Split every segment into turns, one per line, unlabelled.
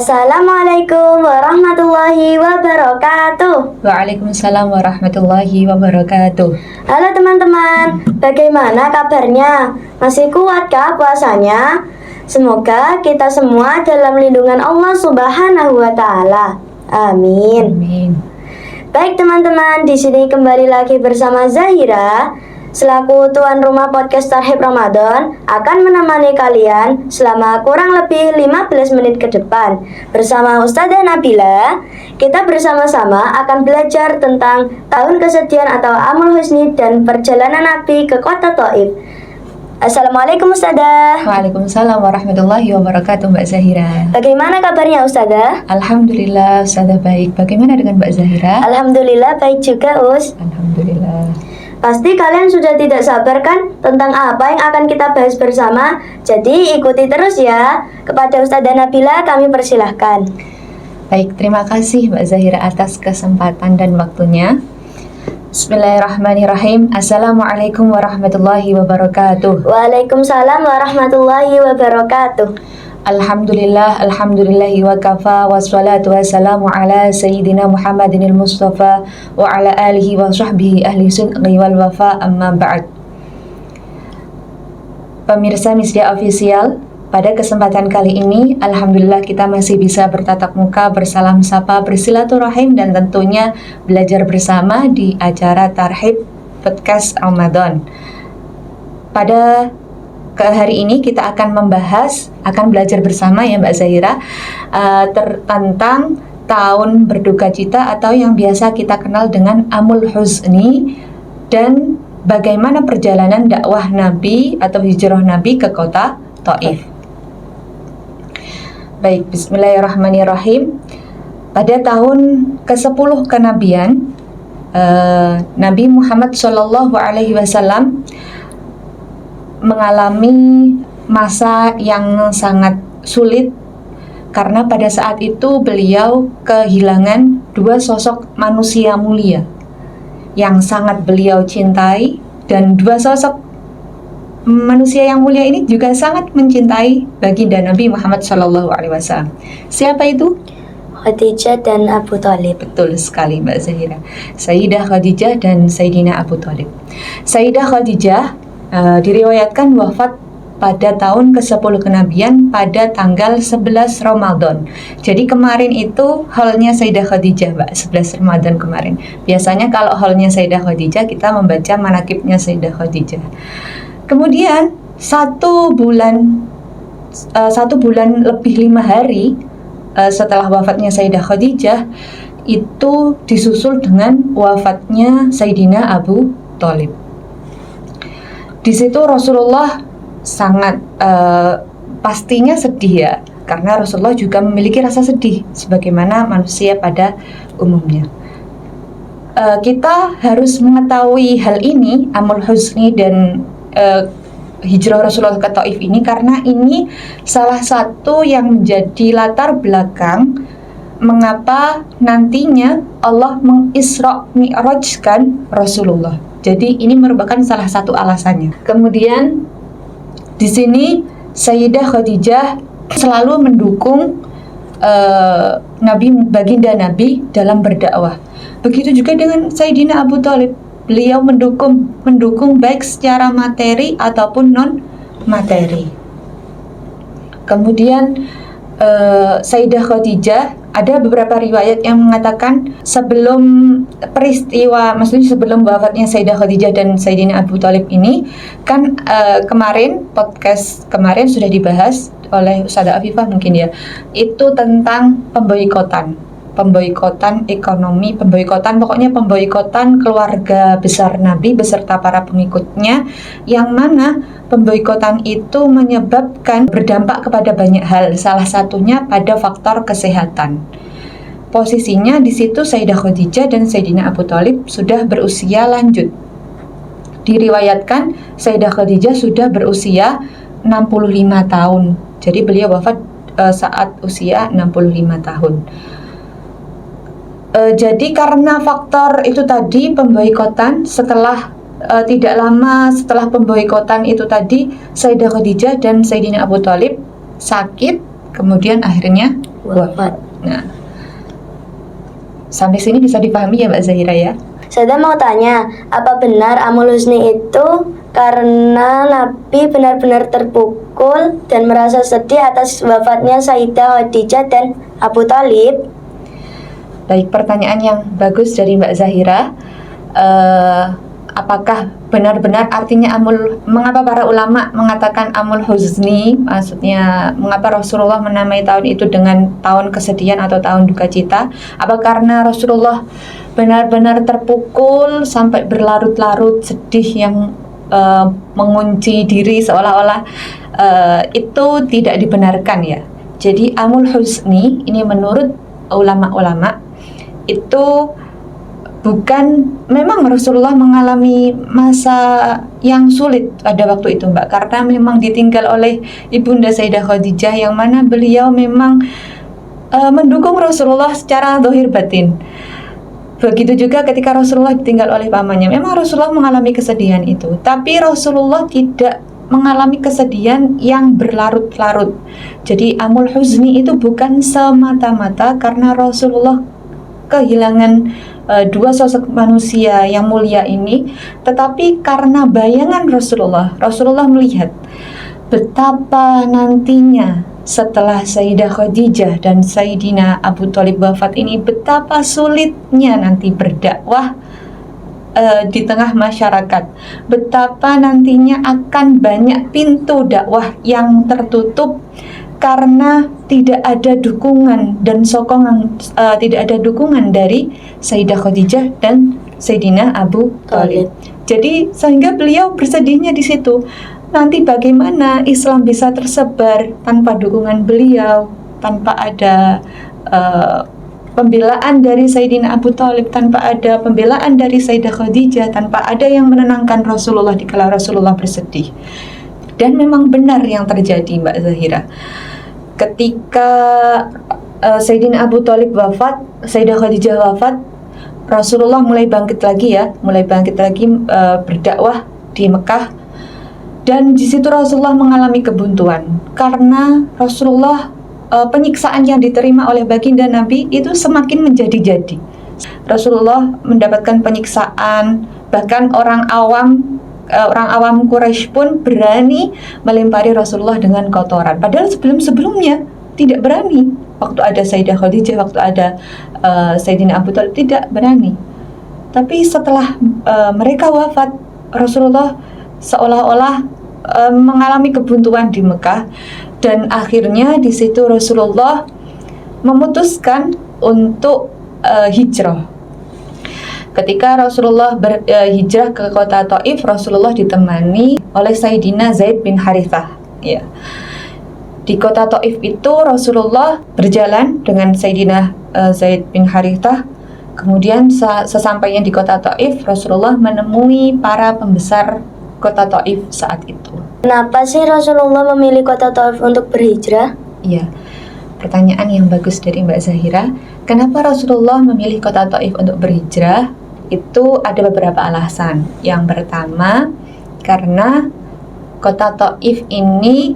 Assalamualaikum warahmatullahi wabarakatuh.
Waalaikumsalam warahmatullahi wabarakatuh.
Halo teman-teman, bagaimana kabarnya? Masih kuatkah puasanya? Semoga kita semua dalam lindungan Allah Subhanahu wa Ta'ala. Amin.
Amin.
Baik teman-teman, di sini kembali lagi bersama Zahira selaku tuan rumah podcast Tarhib Ramadan akan menemani kalian selama kurang lebih 15 menit ke depan. Bersama Ustazah Nabila, kita bersama-sama akan belajar tentang tahun kesedihan atau Amul Husni dan perjalanan Nabi ke kota Thaif. Assalamualaikum Ustazah.
Waalaikumsalam warahmatullahi wabarakatuh, Mbak Zahira.
Bagaimana kabarnya Ustazah?
Alhamdulillah, Ustazah baik. Bagaimana dengan Mbak Zahira?
Alhamdulillah baik juga Us.
Alhamdulillah.
Pasti kalian sudah tidak sabar kan tentang apa yang akan kita bahas bersama. Jadi ikuti terus ya. Kepada Ustazah Nabila kami persilahkan.
Baik, terima kasih Mbak Zahira atas kesempatan dan waktunya. Bismillahirrahmanirrahim. Assalamualaikum warahmatullahi wabarakatuh.
Waalaikumsalam warahmatullahi wabarakatuh.
Alhamdulillahi wa kafa, wassalatu wassalamu ala sayyidina Muhammadinil Mustafa wa ala alihi wa sahbihi ahli sidqi wal wafa, amma ba'd. Pemirsa Misdia Official, pada kesempatan kali ini alhamdulillah kita masih bisa bertatap muka, bersalam sapa, bersilaturahim dan tentunya belajar bersama di acara Tarhib Podcast Ramadan. Pada hari ini kita akan belajar bersama ya Mbak Zahira tentang tahun berduka cita atau yang biasa kita kenal dengan Amul Husni dan bagaimana perjalanan dakwah Nabi atau hijrah Nabi ke kota Thaif. Baik, bismillahirrahmanirrahim. Pada tahun ke-10 kenabian Nabi Muhammad SAW mengalami masa yang sangat sulit karena pada saat itu beliau kehilangan dua sosok manusia mulia yang sangat beliau cintai, dan dua sosok manusia yang mulia ini juga sangat mencintai baginda Nabi Muhammad SAW. Siapa itu?
Khadijah dan Abu Thalib.
Betul sekali Mbak Zahira. Sayyidah Khadijah dan Sayyidina Abu Thalib. Sayyidah Khadijah diriwayatkan wafat pada tahun ke-10 kenabian pada tanggal 11 Ramadan. Jadi kemarin itu haulnya Sayyidah Khadijah, Mbak, 11 Ramadan kemarin. Biasanya kalau haulnya Sayyidah Khadijah kita membaca manakibnya Sayyidah Khadijah. Kemudian satu bulan lebih 5 hari setelah wafatnya Sayyidah Khadijah itu disusul dengan wafatnya Sayyidina Abu Thalib. Di situ Rasulullah sangat pastinya sedih ya, karena Rasulullah juga memiliki rasa sedih sebagaimana manusia pada umumnya. Kita harus mengetahui hal ini, Amul Husni dan hijrah Rasulullah ke Thaif ini, karena ini salah satu yang menjadi latar belakang mengapa nantinya Allah mengisra mi'rajkan Rasulullah. Jadi ini merupakan salah satu alasannya. Kemudian di sini Sayyidah Khadijah selalu mendukung baginda Nabi dalam berdakwah. Begitu juga dengan Sayyidina Abu Thalib. Beliau mendukung baik secara materi ataupun non materi. Kemudian Sayyidah Khadijah, ada beberapa riwayat yang mengatakan sebelum wafatnya Sayyidah Khadijah dan Sayyidina Abu Thalib ini kan podcast kemarin sudah dibahas oleh Ustazah Afifah mungkin ya, itu tentang pemboikotan ekonomi, pemboikotan keluarga besar Nabi beserta para pengikutnya, yang mana pemboikotan itu menyebabkan berdampak kepada banyak hal, salah satunya pada faktor kesehatan. Posisinya di situ Sayyidah Khadijah dan Sayyidina Abu Thalib sudah berusia lanjut. Diriwayatkan Sayyidah Khadijah sudah berusia 65 tahun. Jadi beliau wafat saat usia 65 tahun. Jadi karena faktor itu tadi pemboikotan, tidak lama setelah pemboikotan itu tadi Sayyidah Khadijah dan Sayyidina Abu Thalib sakit, kemudian akhirnya
wafat.
Nah, sampai sini bisa dipahami ya Mbak Zahira ya?
Saya mau tanya, apa benar Amul Husni itu karena Nabi benar-benar terpukul dan merasa sedih atas wafatnya Sayyidah Khadijah dan Abu Thalib?
Baik, pertanyaan yang bagus dari Mbak Zahira. Apakah benar-benar artinya mengapa para ulama mengatakan Amul Huzni, maksudnya mengapa Rasulullah menamai tahun itu dengan tahun kesedihan atau tahun duka cita? Apa karena Rasulullah benar-benar terpukul sampai berlarut-larut sedih yang mengunci diri seolah-olah itu tidak dibenarkan ya. Jadi Amul Huzni ini menurut ulama-ulama itu bukan, memang Rasulullah mengalami masa yang sulit pada waktu itu Mbak, karena memang ditinggal oleh Ibunda Sayyidah Khadijah yang mana beliau memang mendukung Rasulullah secara zahir batin. Begitu juga ketika Rasulullah ditinggal oleh pamannya, memang Rasulullah mengalami kesedihan itu, tapi Rasulullah tidak mengalami kesedihan yang berlarut-larut. Jadi Amul Huzni itu bukan semata-mata karena Rasulullah kehilangan dua sosok manusia yang mulia ini, tetapi karena bayangan Rasulullah melihat betapa nantinya setelah Sayyidah Khadijah dan Sayyidina Abu Thalib wafat ini, betapa sulitnya nanti berdakwah di tengah masyarakat, betapa nantinya akan banyak pintu dakwah yang tertutup karena tidak ada dukungan dan sokongan, tidak ada dukungan dari Sayyidah Khadijah dan Sayyidina Abu Thalib. Jadi sehingga beliau bersedihnya di situ. Nanti bagaimana Islam bisa tersebar tanpa dukungan beliau, tanpa ada pembelaan dari Sayyidina Abu Thalib, tanpa ada pembelaan dari Sayyidah Khadijah, tanpa ada yang menenangkan Rasulullah dikala Rasulullah bersedih. Dan memang benar yang terjadi Mbak Zahira. Ketika Sayyidina Abu Thalib wafat, Sayyidah Khadijah wafat, Rasulullah mulai bangkit lagi berdakwah di Mekah. Dan di situ Rasulullah mengalami kebuntuan karena Rasulullah penyiksaan yang diterima oleh baginda Nabi itu semakin menjadi-jadi. Rasulullah mendapatkan penyiksaan, bahkan orang awam Quraisy pun berani melempari Rasulullah dengan kotoran. Padahal sebelum-sebelumnya tidak berani. Waktu ada Sayyidah Khadijah, waktu ada Sayyidina Abu Thalib tidak berani. Tapi setelah mereka wafat, Rasulullah seolah-olah mengalami kebuntuan di Mekah, dan akhirnya di situ Rasulullah memutuskan untuk hijrah. Ketika Rasulullah berhijrah ke kota Taif, Rasulullah ditemani oleh Sayyidina Zaid bin Harithah. Ya. Di kota Taif itu Rasulullah berjalan dengan Sayyidina Zaid bin Harithah. Kemudian sesampainya di kota Taif, Rasulullah menemui para pembesar kota Taif saat itu.
Kenapa sih Rasulullah memilih kota Taif untuk berhijrah?
Iya, pertanyaan yang bagus dari Mbak Zahira. Kenapa Rasulullah memilih kota Taif untuk berhijrah? Itu ada beberapa alasan. Yang pertama, karena kota Taif ini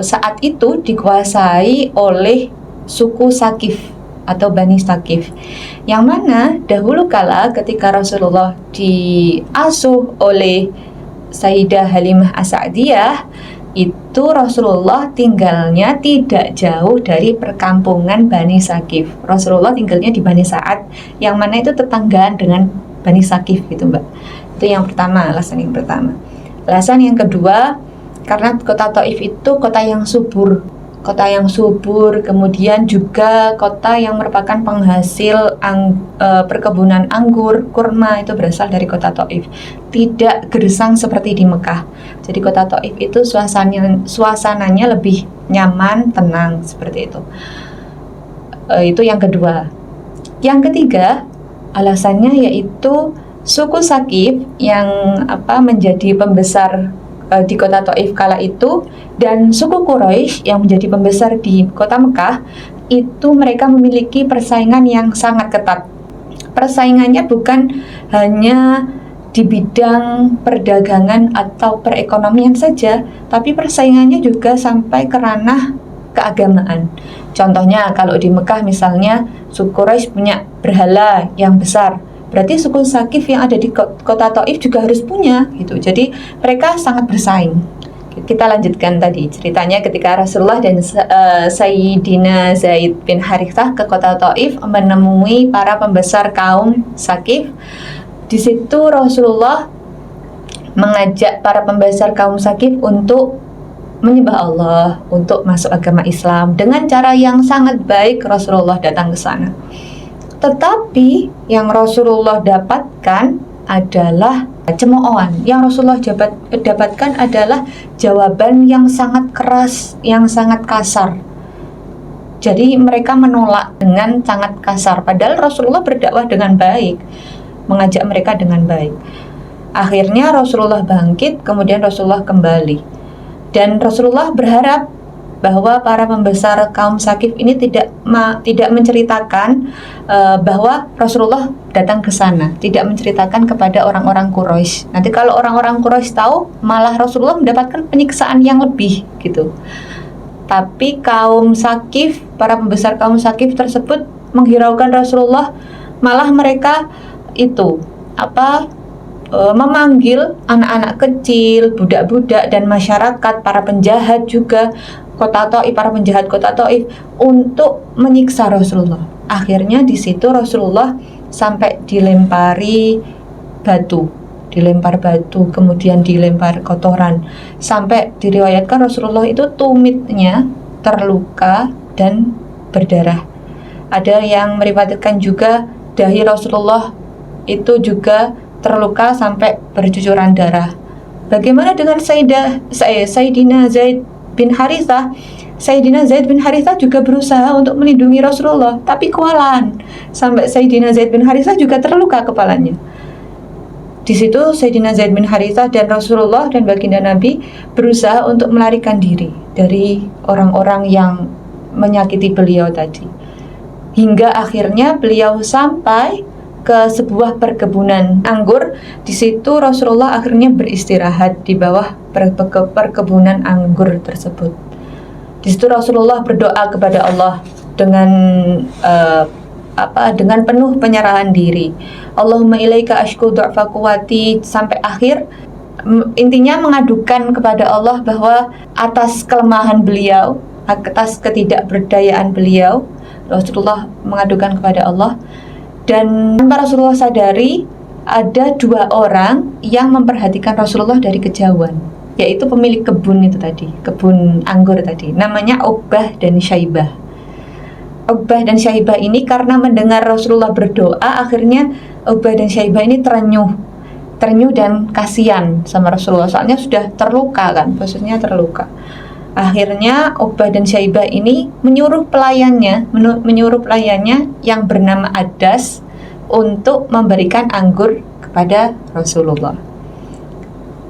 saat itu dikuasai oleh suku Sakif atau Bani Sakif, yang mana dahulu kala ketika Rasulullah diasuh oleh Sayyidah Halimah As-Sa'diyah, itu Rasulullah tinggalnya tidak jauh dari perkampungan Bani Sakif. Rasulullah tinggalnya di Bani Sa'ad, yang mana itu tetanggaan dengan Bani Sakif gitu Mbak. Itu yang pertama, alasan yang pertama. Alasan yang kedua, karena kota Taif itu kota yang subur, kemudian juga kota yang merupakan penghasil perkebunan anggur, kurma, itu berasal dari kota Taif. Tidak gersang seperti di Mekah. Jadi kota Taif itu suasananya lebih nyaman, tenang, seperti itu. Itu yang kedua. Yang ketiga, alasannya yaitu suku Sakif yang menjadi pembesar di kota Taif kala itu, dan suku Quraisy yang menjadi pembesar di kota Mekah, itu mereka memiliki persaingan yang sangat ketat. Persaingannya bukan hanya di bidang perdagangan atau perekonomian saja, tapi persaingannya juga sampai ke ranah keagamaan. Contohnya kalau di Mekah misalnya suku Quraisy punya berhala yang besar, berarti suku Sakif yang ada di kota Taif juga harus punya gitu. Jadi mereka sangat bersaing. Kita lanjutkan tadi ceritanya ketika Rasulullah dan Sayyidina Zaid bin Harithah ke kota Taif menemui para pembesar kaum Sakif. Di situ Rasulullah mengajak para pembesar kaum Sakif untuk menyembah Allah, untuk masuk agama Islam dengan cara yang sangat baik. Rasulullah datang ke sana. Tetapi yang Rasulullah dapatkan adalah cemoohan. Yang Rasulullah dapatkan adalah jawaban yang sangat keras, yang sangat kasar. Jadi mereka menolak dengan sangat kasar. Padahal Rasulullah berdakwah dengan baik, mengajak mereka dengan baik. Akhirnya Rasulullah bangkit, kemudian Rasulullah kembali. Dan Rasulullah berharap bahwa para pembesar kaum Sakif ini tidak menceritakan bahwa Rasulullah datang ke sana, tidak menceritakan kepada orang-orang Quraisy. Nanti kalau orang-orang Quraisy tahu, malah Rasulullah mendapatkan penyiksaan yang lebih gitu. Tapi kaum Sakif, para pembesar kaum Sakif tersebut menghiraukan Rasulullah, malah mereka itu memanggil anak-anak kecil, budak-budak dan masyarakat, para penjahat juga para penjahat kota Taif untuk menyiksa Rasulullah. Akhirnya di situ Rasulullah sampai dilempar batu, kemudian dilempar kotoran, sampai diriwayatkan Rasulullah itu tumitnya terluka dan berdarah. Ada yang meriwayatkan juga dahi Rasulullah itu juga terluka sampai bercucuran darah. Bagaimana dengan Sayyidina Zaid bin Harithah? Sayyidina Zaid bin Harithah juga berusaha untuk melindungi Rasulullah, tapi kewalahan sampai Sayyidina Zaid bin Harithah juga terluka kepalanya. Di situ Sayyidina Zaid bin Harithah dan Rasulullah dan baginda Nabi berusaha untuk melarikan diri dari orang-orang yang menyakiti beliau tadi. Hingga akhirnya beliau sampai ke sebuah perkebunan anggur. Di situ Rasulullah akhirnya beristirahat di bawah perkebunan anggur tersebut. Di situ Rasulullah berdoa kepada Allah dengan penuh penyerahan diri. Allahumma ilaika ashku du'fa quwwati, sampai akhir. Intinya mengadukan kepada Allah bahwa atas kelemahan beliau, atas ketidakberdayaan beliau, Rasulullah mengadukan kepada Allah. Dan tanpa Rasulullah sadari, ada 2 orang yang memperhatikan Rasulullah dari kejauhan, yaitu pemilik kebun itu tadi, kebun anggur tadi, namanya Uqbah dan Syaibah. Uqbah dan Syaibah ini karena mendengar Rasulullah berdoa, akhirnya Uqbah dan Syaibah ini terenyuh dan kasihan sama Rasulullah, soalnya sudah terluka kan, posisinya terluka. Akhirnya Uqbah dan Syaibah ini menyuruh pelayannya yang bernama Adas untuk memberikan anggur kepada Rasulullah.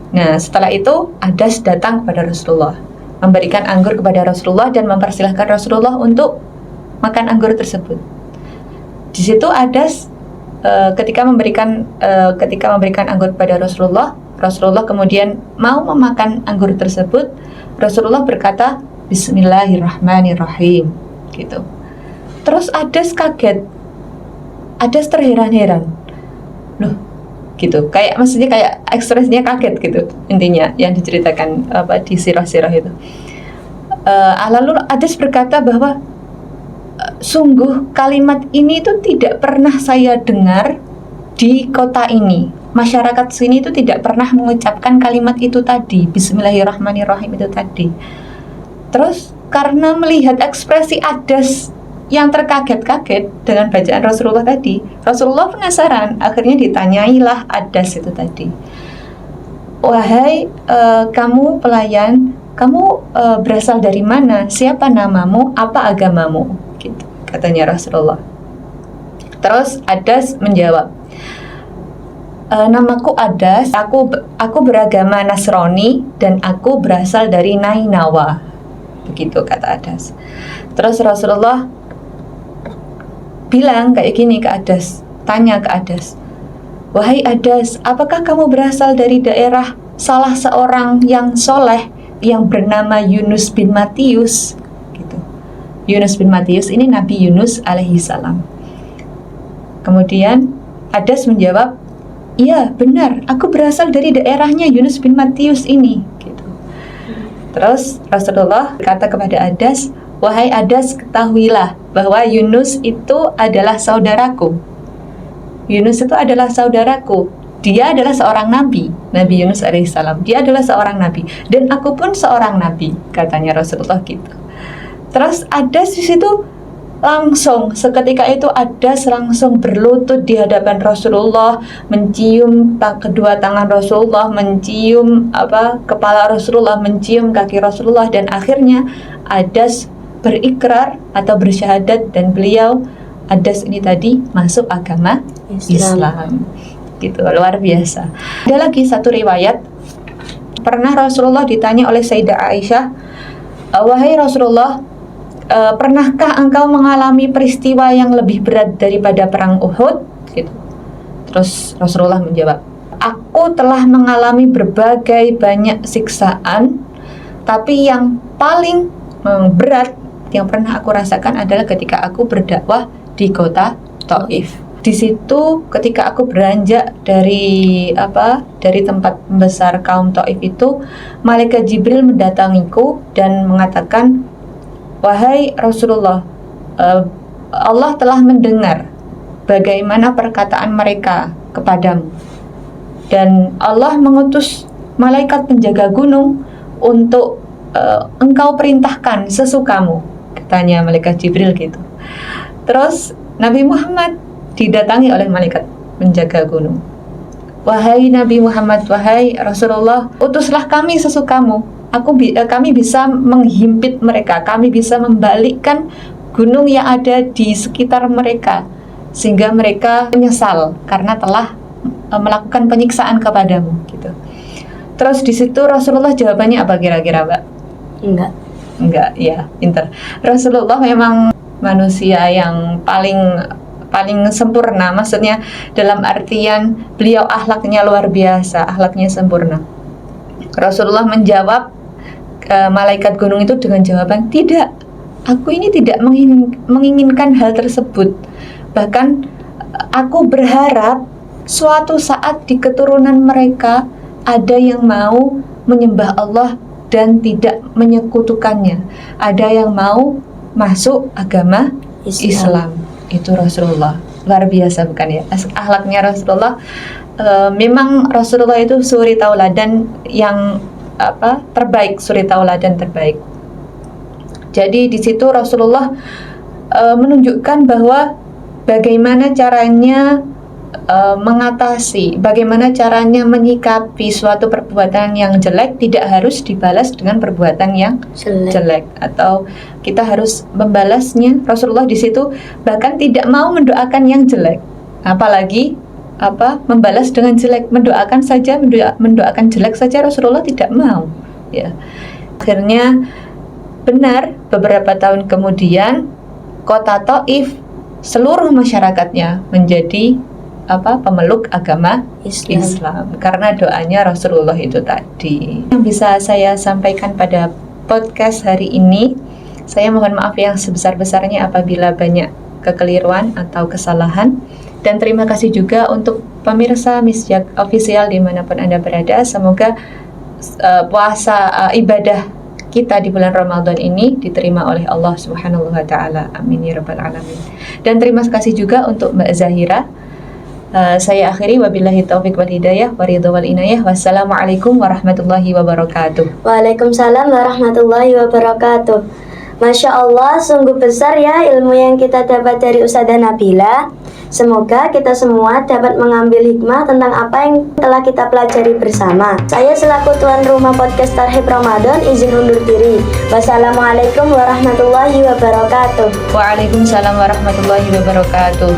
Nah, setelah itu Adas datang kepada Rasulullah, memberikan anggur kepada Rasulullah dan mempersilahkan Rasulullah untuk makan anggur tersebut. Di situ Adas ketika memberikan anggur kepada Rasulullah kemudian mau memakan anggur tersebut. Rasulullah berkata Bismillahirrahmanirrahim gitu. Terus Adas kaget, Adas terheran-heran, loh gitu, maksudnya kayak ekspresinya kaget gitu, intinya yang diceritakan di sirah-sirah itu. Lalu Adas berkata bahwa sungguh kalimat ini itu tidak pernah saya dengar di kota ini. Masyarakat sini itu tidak pernah mengucapkan kalimat itu tadi, Bismillahirrahmanirrahim itu tadi. Terus karena melihat ekspresi Adas yang terkaget-kaget dengan bacaan Rasulullah tadi, Rasulullah penasaran, akhirnya ditanyailah Adas itu tadi. Wahai kamu pelayan, kamu berasal dari mana? Siapa namamu? Apa agamamu? Gitu, katanya Rasulullah. Terus Adas menjawab, namaku Adas, aku beragama Nasrani dan aku berasal dari Nainawa. Begitu kata Adas. Terus Rasulullah bilang kayak gini ke Adas, tanya ke Adas, wahai Adas, apakah kamu berasal dari daerah salah seorang yang soleh yang bernama Yunus bin Matius? Gitu. Yunus bin Matius ini Nabi Yunus alaihi salam. Kemudian Adas menjawab, iya benar, aku berasal dari daerahnya Yunus bin Matius ini gitu. Terus Rasulullah berkata kepada Adas, wahai Adas, ketahuilah bahwa Yunus itu adalah saudaraku. Yunus itu adalah saudaraku. Dia adalah seorang nabi, Nabi Yunus alaihissalam. Dia adalah seorang nabi, dan aku pun seorang nabi, katanya Rasulullah gitu. Terus Adas di situ langsung seketika itu Adas langsung berlutut di hadapan Rasulullah, mencium kedua tangan Rasulullah, mencium kepala Rasulullah, mencium kaki Rasulullah, dan akhirnya Adas berikrar atau bersyahadat, dan beliau Adas ini tadi masuk agama Islam. Gitu, luar biasa. Ada lagi satu riwayat, pernah Rasulullah ditanya oleh Sayyidah Aisyah, wahai Rasulullah, pernahkah engkau mengalami peristiwa yang lebih berat daripada perang Uhud? Gitu. Terus Rasulullah menjawab, aku telah mengalami berbagai banyak siksaan, tapi yang paling berat yang pernah aku rasakan adalah ketika aku berdakwah di kota Taif. Di situ ketika aku beranjak dari tempat membesar kaum Taif itu, malaikat Jibril mendatangiku dan mengatakan, wahai Rasulullah, Allah telah mendengar bagaimana perkataan mereka kepadamu, dan Allah mengutus malaikat penjaga gunung untuk engkau perintahkan sesukamu, katanya malaikat Jibril gitu. Terus Nabi Muhammad didatangi oleh malaikat penjaga gunung. Wahai Nabi Muhammad, wahai Rasulullah, utuslah kami sesukamu. Kami bisa menghimpit mereka, kami bisa membalikkan gunung yang ada di sekitar mereka, sehingga mereka menyesal karena telah melakukan penyiksaan kepadamu gitu. Terus di situ Rasulullah jawabannya apa kira-kira, Mbak? Enggak, ya, pinter. Rasulullah memang manusia yang paling sempurna, maksudnya dalam artian beliau akhlaknya luar biasa, akhlaknya sempurna. Rasulullah menjawab malaikat gunung itu dengan jawaban, tidak, aku ini tidak menginginkan hal tersebut. Bahkan aku berharap suatu saat di keturunan mereka ada yang mau menyembah Allah dan tidak menyekutukannya, ada yang mau masuk agama Islam. Itu Rasulullah, luar biasa bukan ya? Akhlaknya Rasulullah, memang Rasulullah itu suri tauladan yang terbaik, suri tauladan terbaik. Jadi di situ Rasulullah menunjukkan bahwa bagaimana caranya mengatasi, bagaimana caranya menyikapi suatu perbuatan yang jelek tidak harus dibalas dengan perbuatan yang jelek, atau kita harus membalasnya. Rasulullah di situ bahkan tidak mau mendoakan yang jelek, apalagi membalas dengan jelek, mendoakan jelek saja Rasulullah tidak mau ya. Akhirnya benar, beberapa tahun kemudian kota Taif seluruh masyarakatnya menjadi pemeluk agama Islam karena doanya Rasulullah itu tadi. Yang bisa saya sampaikan pada podcast hari ini, saya mohon maaf yang sebesar-besarnya apabila banyak kekeliruan atau kesalahan, dan terima kasih juga untuk pemirsa Misjak Official dimanapun Anda berada. Semoga puasa ibadah kita di bulan Ramadan ini diterima oleh Allah Subhanahu wa taala. Amin ya rabbal alamin. Dan terima kasih juga untuk Mbak Zahira. Saya akhiri, wabillahi taufiq wal hidayah wa ridha wal inayah. Wassalamualaikum warahmatullahi wabarakatuh.
Waalaikumsalam warahmatullahi wabarakatuh. Masya Allah, sungguh besar ya ilmu yang kita dapat dari Ustazah Nabila. Semoga kita semua dapat mengambil hikmah tentang apa yang telah kita pelajari bersama. Saya selaku tuan rumah podcast Tarhib Ramadan izin undur diri. Wassalamualaikum warahmatullahi wabarakatuh.
Waalaikumsalam warahmatullahi wabarakatuh.